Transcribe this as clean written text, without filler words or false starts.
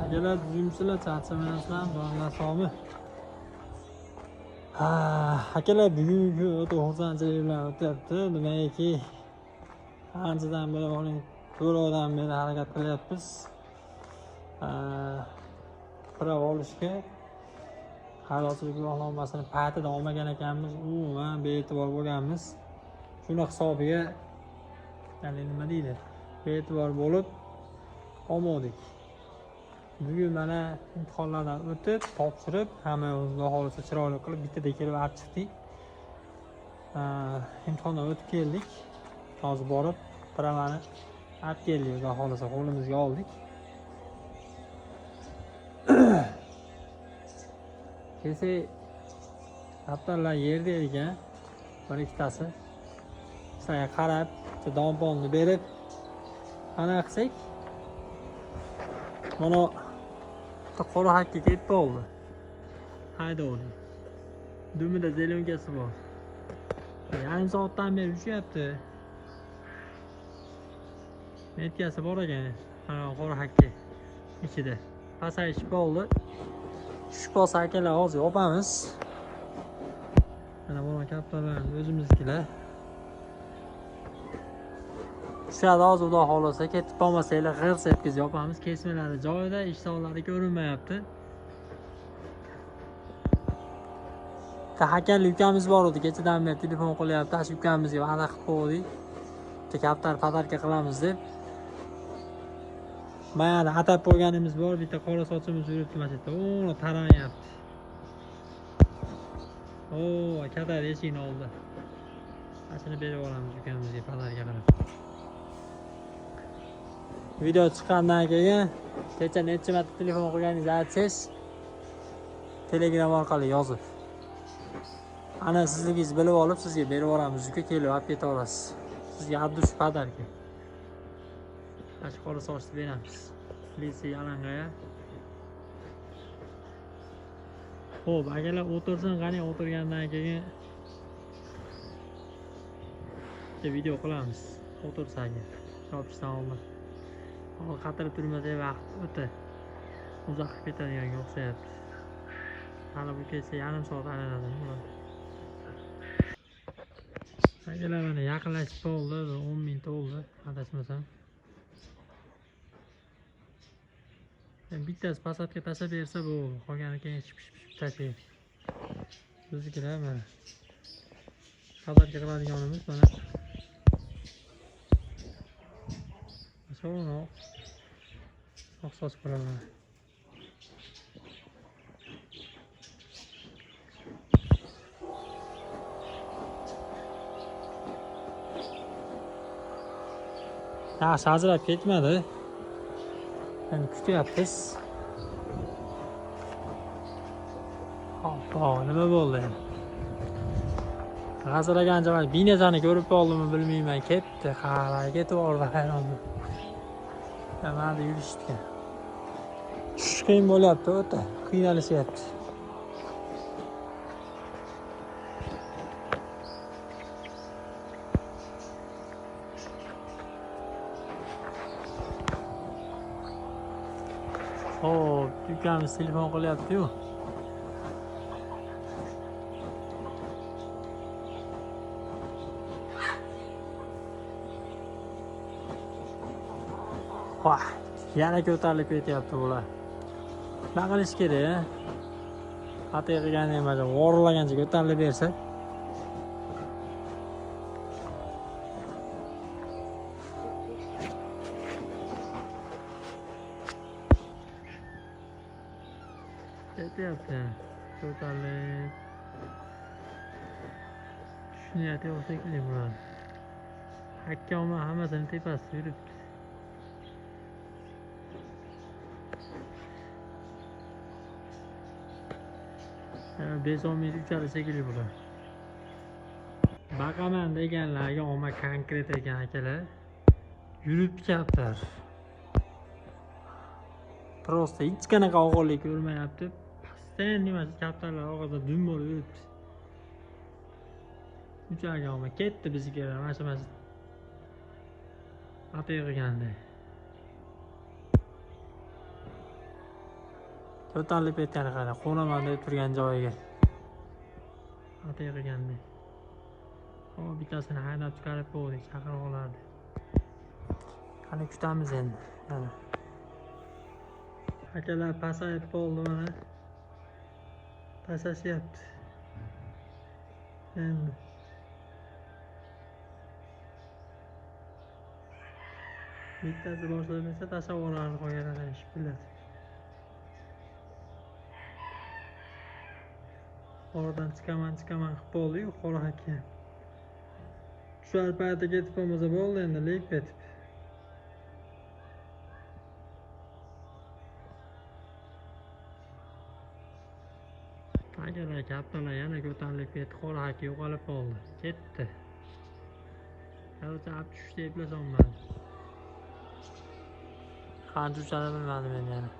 Akalar tuzumchilar charchamayapsizlar, bolalar sog'mi? Akalar bugungi o'ta xursandchilik bilan o'tyapti. Nimaiki anchadan beri uning to'lovdan beri harakat qilyapmiz. Pirav olishga haydovchilik guvohnomasini paytida olmagan ekanmiz. Umuman bee'tibor bo'lganmiz. Shuni hisobiga ya'ni nima deydi? Bee'tibor bo'lib olmadik. Bugun mana imtihonlardan o'tib, topshirib, hamma Xudo xolisa chiroyli qilib bittadan kelib olib chiqdik. Imtihondan o'tib keldik. Hozir borib piravani olib keldik, Xudo xolisa qo'limizga oldik. Kelsak, kaptarlar yerda ekan, bir ikkitasi. Sizlarga qarab, donponni berib, ana qilsak, mana qora hakka ketib oldi. Haydovdi. Dumida zelonkasi bor. Yarim soatdan beri uchyapti. Metkasi bor ekan, mana qora hakka ichida. Pasayish bo'ldi. Tushib qolsa akalar hozir yopamiz. Mana bu kaptarlarimiz o'zimiznikilar. Tushadi hozir Xudo xolisa, ketib qolmasanglar g'irs etkizib yopamiz. Kesmalari joyida, ishtonlari ko'rinmayapti. Hakan ukamiz bor edi, kechadan beri telefon qilyapti, ash ukamizga va'da qilib qo'ydik. Kaptar podarka qilamiz deb. Mana atab qo'yganimiz bor, bitta qora sochimiz yuribdi mana bu yerda. Taranyapti. Kadar eshikni oldi. Ashini berib olamiz ukamizga podarka qilib. Video chiqqandan keyin kecha necha marta telefon qilganingizni aytsangiz, Telegram orqali yozib. Ana sizligingizni bilib olib, sizga berib olamiz, uka kelib olib keta olasiz. Sizga addush podarka. Ash qora sochni beramiz. Litsey alangaya. Xo'p, akalar o'tirsin, qani o'tirgandan keyin video qilamiz. O'tirsa agar, chopishdan oldin. Qatirib turmasa vaqt o'ta uzoq ketadiganga o'xshayapti. Hali bu kelsa yarim soat aylanadi. Akalar mana yaqinlashib qoldi, 10 minut bo'ldi, adashmasam. Bittasi pasatga tashlab bersa bu, qolgani keyin ship tashlaydi. Biznikilar mana podarka qiladiganimiz mana. So'no oqsoch piralar. Hazırlab ketmadi. Endi kutyapmiz. Nima bo'ldi? G'azalagan joy binasini ko'rib qoldimmi bilmayman, ketdi, qaray ketib oldi hayronman. Mana yurishdi. Tushish qiyin bo'lyapti, o'ta qiynalishyapti. Ukamiz telefon qilyapti-yu. Yana ko'tarilib ketyapti bular. Nima qilish kerak? Xato qilgan emas, vorlagancha ko'tarilib bersa. Ketyapti. Ko'tarilib. Shuniyati yo'q shekilli bular. Hakkoma hammasini tepasida yuribdi. Bezomid uchali shekilli bular. Baqaman deganlarga omma konkret ekan akalar. Yurib kaptar. Prosta hech qanaqa og'irlik ko'rmayapti. Pastan nimasi kaptarlar og'izda dum bo'lib yuribdi. Uchalga omma ketdi bizga, mana xato qilganda. Ko'tarilib ketgani qara, qo'naman deb turgan joyiga. Ata yig'gandek. Hop, bittasini haydab chiqarib qo'ydik, chaqirib qani kutamiz endi. Yana. Akalar pasayib qoldi mana. Pasashyapti. Endi bittasi boshlab esa tasavvurlarni qo'yganlar shipillatib. Oradan chiqaman qilib qoldi-yu qora aka. Tushar payti ketib qolmasa bo'ldi endi lek ketib. Akalar kattalar yana ko'tarilib ketdi, qora aka yo'qolib qoldi. Ketdi. Qancha tushdi deb eplasolmadim. Qancha uchadi bilmadim endi yana.